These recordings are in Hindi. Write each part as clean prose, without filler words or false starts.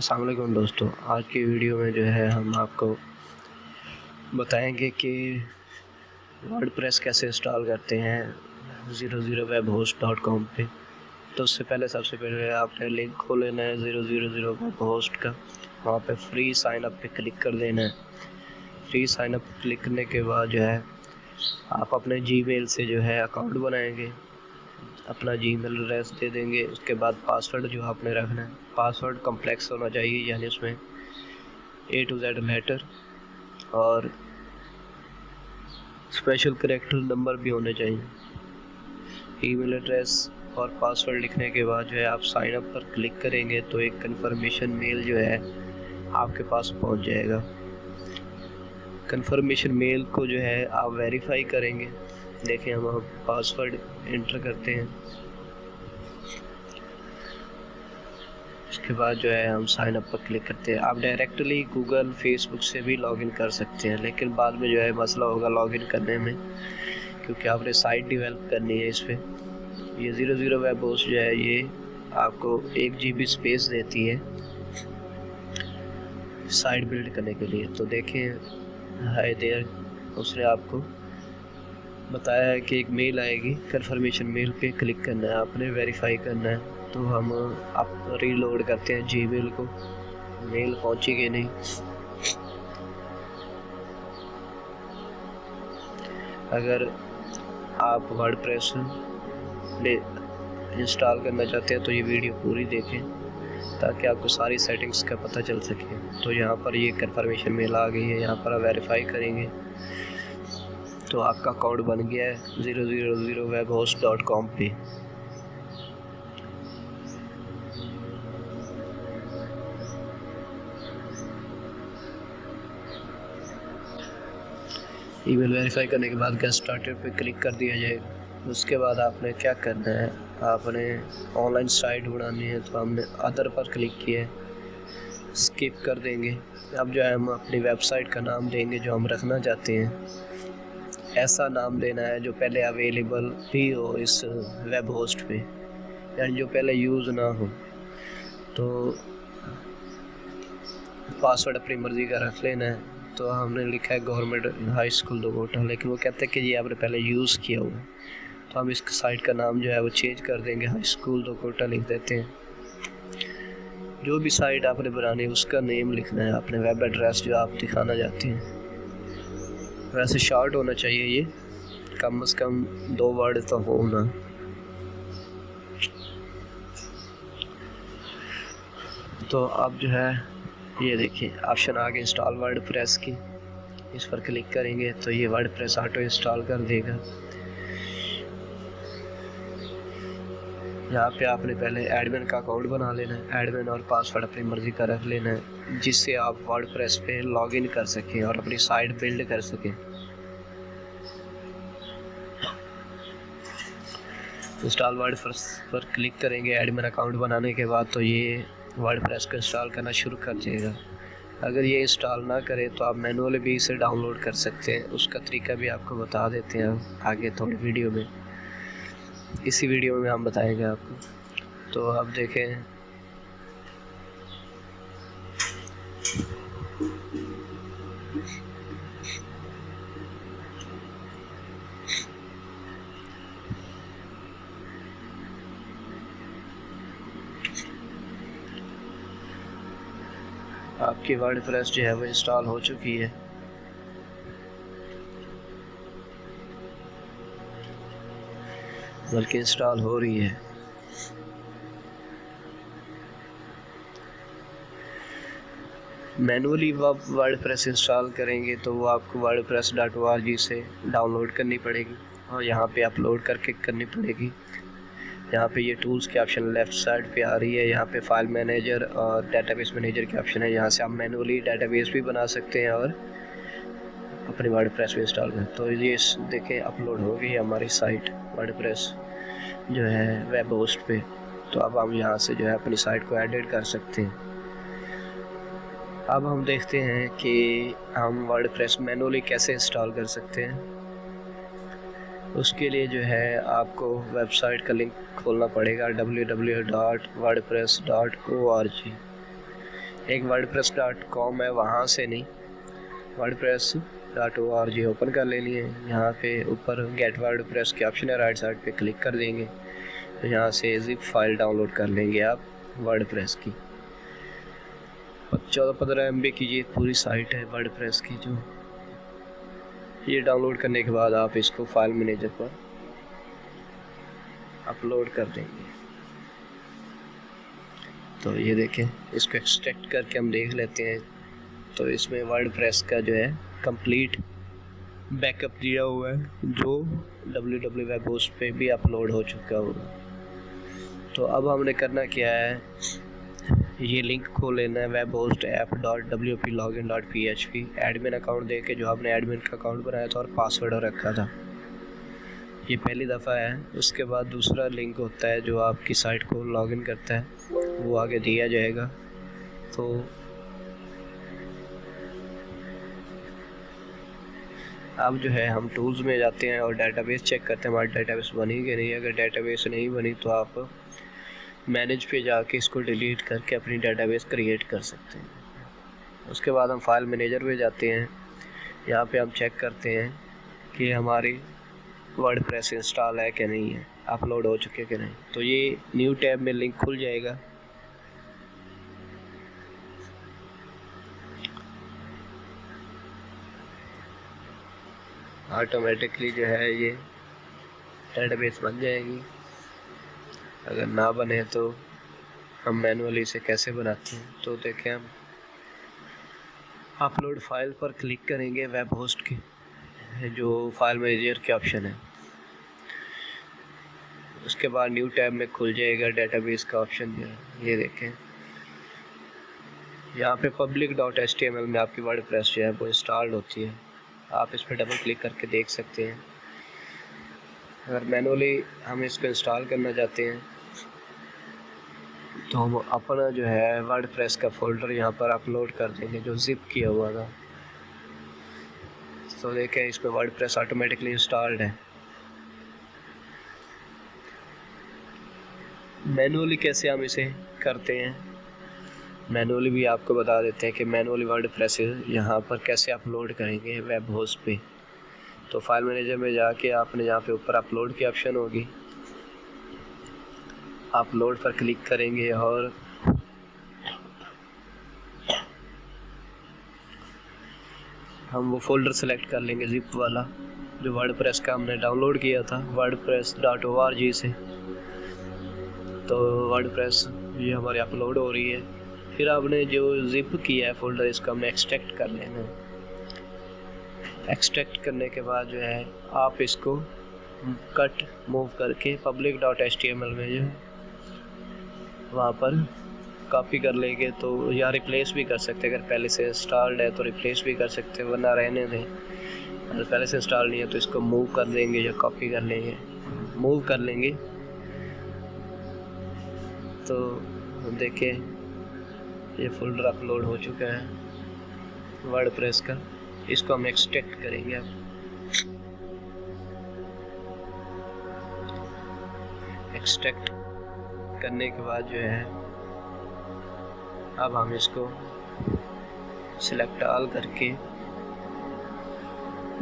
अस्सलाम वालेकुम दोस्तों, आज की वीडियो में जो है हम आपको बताएंगे कि वर्डप्रेस कैसे इंस्टॉल करते हैं 00webhost.com पे। तो उससे पहले सबसे पहले आपने लिंक खोल लेना है 000 वेब होस्ट का। वहाँ पे फ्री साइन अप पे क्लिक कर देना है। फ्री साइन अप क्लिक करने के बाद जो है आप अपने जीमेल से जो है अकाउंट बनाएंगे, अपना जीमेल एड्रेस दे देंगे। उसके बाद पासवर्ड जो आपने रखना है, पासवर्ड कॉम्प्लेक्स होना चाहिए, यानी उसमें A to Z लेटर और स्पेशल कैरेक्टर नंबर भी होने चाहिए। ईमेल एड्रेस और पासवर्ड लिखने के बाद जो है आप साइन अप पर क्लिक करेंगे तो एक कंफर्मेशन मेल जो है आपके पास पहुंच जाएगा। कंफर्मेशन मेल को जो है आप वेरीफाई करेंगे। देखें, हम पासवर्ड एंटर करते हैं, उसके बाद जो है हम साइन अप पर क्लिक करते हैं। आप डायरेक्टली गूगल फेसबुक से भी लॉगिन कर सकते हैं, लेकिन बाद में जो है मसला होगा लॉगिन करने में, क्योंकि आपने साइट डेवलप करनी है इस पर। ये 00 वेब होस्ट जो है ये आपको 1 GB स्पेस देती है साइट बिल्ड करने के लिए। तो देखें, हाय देयर, उसने आपको बताया है कि एक मेल आएगी, कंफर्मेशन मेल पे क्लिक करना है, आपने वेरीफाई करना है। तो हम आप रीलोड करते हैं जीमेल को, मेल पहुंची कि नहीं। अगर आप वर्डप्रेस इंस्टॉल करना चाहते हैं तो ये वीडियो पूरी देखें ताकि आपको सारी सेटिंग्स का पता चल सके। तो यहाँ पर ये कंफर्मेशन मेल आ गई है, यहाँ पर आप वेरीफाई करेंगे तो आपका अकाउंट बन गया है 000 webhost.com पे। ईमेल वेरीफाई करने के बाद गेट स्टार्टेड पे क्लिक कर दिया जाएगा। उसके बाद आपने क्या करना है, आपने ऑनलाइन साइट बनानी है, तो हमने अदर पर क्लिक किया है, स्किप कर देंगे। अब जो है हम अपनी वेबसाइट का नाम देंगे जो हम रखना चाहते हैं। ऐसा नाम देना है जो पहले अवेलेबल भी हो इस वेब होस्ट पे, यानी जो पहले यूज़ ना हो। तो पासवर्ड अपनी मर्ज़ी का रख लेना है। तो हमने लिखा है गवर्नमेंट हाई स्कूल दोकोटा, लेकिन वो कहते हैं कि ये आपने पहले यूज़ किया हुआ है, तो हम इस साइट का नाम जो है वो चेंज कर देंगे, हाई स्कूल दोकोटा लिख देते हैं। जो भी साइट आपने बनानी है उसका नेम लिखना है, अपने वेब एड्रेस जो आप दिखाना चाहते हैं। वैसे शॉर्ट होना चाहिए, ये कम से कम 2 वर्ड तो हो ना। तो अब जो है ये देखिए ऑप्शन आ गया इंस्टॉल वर्डप्रेस की, इस पर क्लिक करेंगे तो ये वर्डप्रेस ऑटो इंस्टॉल कर देगा। यहाँ पे आपने पहले एडमिन का अकाउंट बना लेना है, एडमिन और पासवर्ड अपनी मर्ज़ी का रख लेना है, जिससे आप वर्डप्रेस पे लॉगिन कर सकें और अपनी साइट बिल्ड कर सकें। इंस्टॉल वर्डप्रेस पर क्लिक करेंगे एडमिन अकाउंट बनाने के बाद, तो ये वर्डप्रेस को इंस्टॉल करना शुरू कर देगा। अगर ये इंस्टॉल ना करे तो आप मैनुअली भी इसे डाउनलोड कर सकते हैं, उसका तरीका भी आपको बता देते हैं आगे थोड़ी वीडियो में, इसी वीडियो में हम बताएंगे आपको। तो अब देखें, आपकी वर्डप्रेस जो है वो इंस्टॉल हो चुकी है। बल्कि इंस्टॉल हो रही है। मैनुअली आप वर्डप्रेस इंस्टॉल करेंगे तो वो आपको wordpress.org से डाउनलोड करनी पड़ेगी और यहाँ पे अपलोड करके करनी पड़ेगी। यहाँ पे ये टूल्स के ऑप्शन लेफ़्ट साइड पे आ रही है, यहाँ पे फाइल मैनेजर और डेटाबेस मैनेजर के ऑप्शन है। यहाँ से आप मैनुअली डेटाबेस भी बना सकते हैं और अपने वर्डप्रेस में इंस्टॉल करें। तो ये देखें अपलोड हो गई हमारी साइट वर्डप्रेस जो है वेब होस्ट पे। तो अब हम यहाँ से जो है अपनी साइट को एडिट कर सकते हैं। अब हम देखते हैं कि हम वर्डप्रेस मैनुअली कैसे इंस्टॉल कर सकते हैं। उसके लिए जो है आपको वेबसाइट का लिंक खोलना पड़ेगा www.wordpress.org। एक wordpress.com है, वहाँ से नहीं, wordpress.org ओपन कर लेनी है। यहाँ पे ऊपर गेट वर्डप्रेस के ऑप्शन है, राइट साइड पे क्लिक कर देंगे तो यहाँ से जिप फाइल डाउनलोड कर लेंगे आप वर्डप्रेस की। 14-15 MB की ये पूरी साइट है वर्डप्रेस की। जो ये डाउनलोड करने के बाद आप इसको फाइल मैनेजर पर अपलोड कर देंगे। तो ये देखें, इसको एक्सट्रैक्ट करके हम देख लेते हैं। तो इसमें वर्डप्रेस का जो है कंप्लीट बैकअप दिया हुआ है, जो www वेब होस्ट पे भी अपलोड हो चुका होगा। तो अब हमने करना क्या है, ये लिंक खोल लेना है webhost-app.wplogin.php, एडमिन अकाउंट दे के, जो आपने एडमिन का अकाउंट बनाया था और पासवर्ड रखा था। ये पहली दफ़ा है। उसके बाद दूसरा लिंक होता है जो आपकी साइट को लॉगिन करता है, वो आगे दिया जाएगा। तो अब जो है हम टूल्स में जाते हैं और डेटाबेस चेक करते हैं हमारी डेटाबेस बनी कि नहीं। अगर डेटाबेस नहीं बनी तो आप मैनेज पे जाके इसको डिलीट करके अपनी डेटाबेस क्रिएट कर सकते हैं। उसके बाद हम फाइल मैनेजर पे जाते हैं। यहाँ पे हम चेक करते हैं कि हमारी वर्डप्रेस इंस्टॉल है कि नहीं है, अपलोड हो चुके कि नहीं। तो ये न्यू टैब में लिंक खुल जाएगा। ऑटोमेटिकली जो है ये डेटाबेस बन जाएगी। अगर ना बने तो हम मैनुअली इसे कैसे बनाते हैं। तो देखें, हम अपलोड फाइल पर क्लिक करेंगे, वेब होस्ट के जो फाइल मैनेजर के ऑप्शन है। उसके बाद न्यू टैब में खुल जाएगा डेटाबेस का ऑप्शन। ये देखें, यहाँ पे public.html में आपकी वर्डप्रेस जो है वो इंस्टॉल्ड होती है। आप इस पर डबल क्लिक करके देख सकते हैं। अगर मैनुअली हम इसको इंस्टॉल करना चाहते हैं तो हम अपना जो है वर्डप्रेस का फ़ोल्डर यहाँ पर अपलोड कर देंगे जो जिप किया हुआ था। तो देखें, इस पर वर्डप्रेस ऑटोमेटिकली इंस्टॉल्ड है। मैनुअली कैसे हम इसे करते हैं, मैनुअली भी आपको बता देते हैं कि मैनुअली वर्डप्रेस यहाँ पर कैसे अपलोड करेंगे वेब होस्ट पे। तो फाइल मैनेजर में जाके आपने यहाँ पे ऊपर अपलोड की ऑप्शन होगी, अपलोड पर क्लिक करेंगे और हम वो फ़ोल्डर सेलेक्ट कर लेंगे जिप वाला जो वर्डप्रेस का हमने डाउनलोड किया था wordpress.org से। तो वर्डप्रेस ये हमारी अपलोड हो रही है। फिर आपने जो जिप किया है फ़ोल्डर, इसको हमने एक्सट्रैक्ट कर लेना है। एक्सट्रैक्ट करने के बाद जो है आप इसको कट मूव करके public.html में जो वहाँ पर कॉपी कर लेंगे। तो या रिप्लेस भी कर सकते हैं, अगर पहले से इंस्टॉल्ड है तो रिप्लेस भी कर सकते हैं, वरना रहने दें। अगर पहले से इंस्टॉल नहीं है तो इसको मूव कर देंगे या कॉपी कर लेंगे, मूव कर लेंगे। तो देखें, ये फ़ोल्डर अपलोड हो चुका है वर्डप्रेस का। इसको हम एक्सट्रैक्ट करेंगे। अब एक्सट्रैक्ट करने के बाद जो है अब हम इसको सिलेक्ट ऑल करके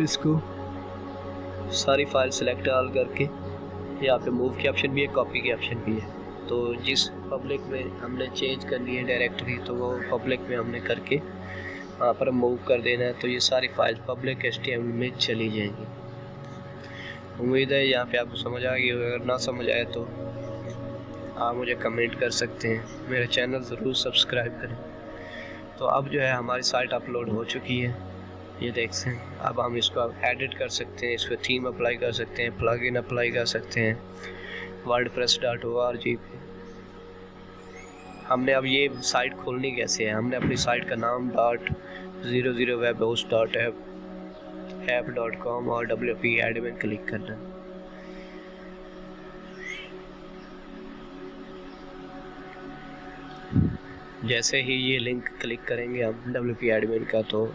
इसको सारी फाइल सिलेक्ट ऑल करके यहाँ पे मूव की ऑप्शन भी है, कॉपी की ऑप्शन भी है। तो जिस पब्लिक में हमने चेंज करनी है डायरेक्टरी, तो वो पब्लिक में हमने करके वहाँ पर मूव कर देना है। तो ये सारी फाइल public.html में चली जाएंगी। उम्मीद है यहाँ पे आपको समझ आ गई। अगर ना समझ आए तो आप मुझे कमेंट कर सकते हैं। मेरे चैनल ज़रूर सब्सक्राइब करें। तो अब जो है हमारी साइट अपलोड हो चुकी है, ये देख सकते हैं। अब हम इसको एडिट कर सकते हैं, इस पर थीम अप्लाई कर सकते हैं, प्लगइन अप्लाई कर सकते हैं wordpress.org पे। हमने अब ये साइट खोलनी कैसे है, हमने अपनी साइट का नाम .00webhost.app.com और wp एडमिन क्लिक करना है। जैसे ही ये लिंक क्लिक करेंगे हम wp एडमिन का, तो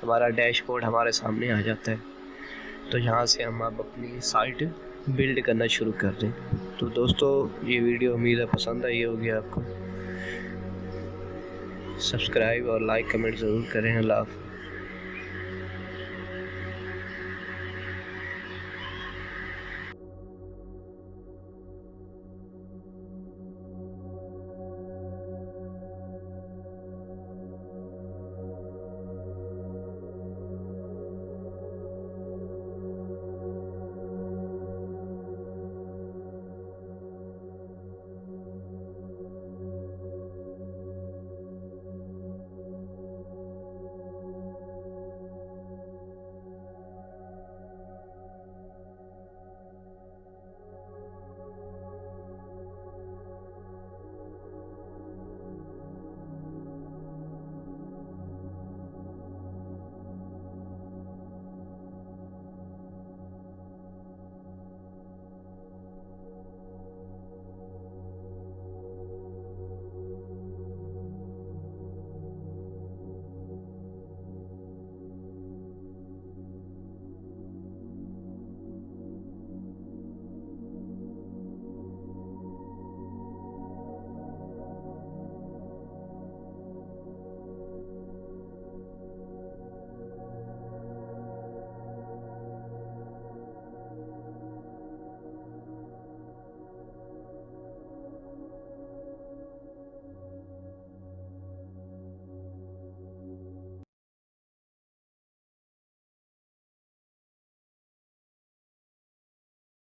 हमारा डैशबोर्ड हमारे सामने आ जाता है। तो यहाँ से हम अब अपनी साइट बिल्ड करना शुरू कर दें। तो दोस्तों, ये वीडियो उम्मीद है पसंद आई होगी आपको। सब्सक्राइब और लाइक कमेंट ज़रूर करें। अल्लाह हाफ़िज़।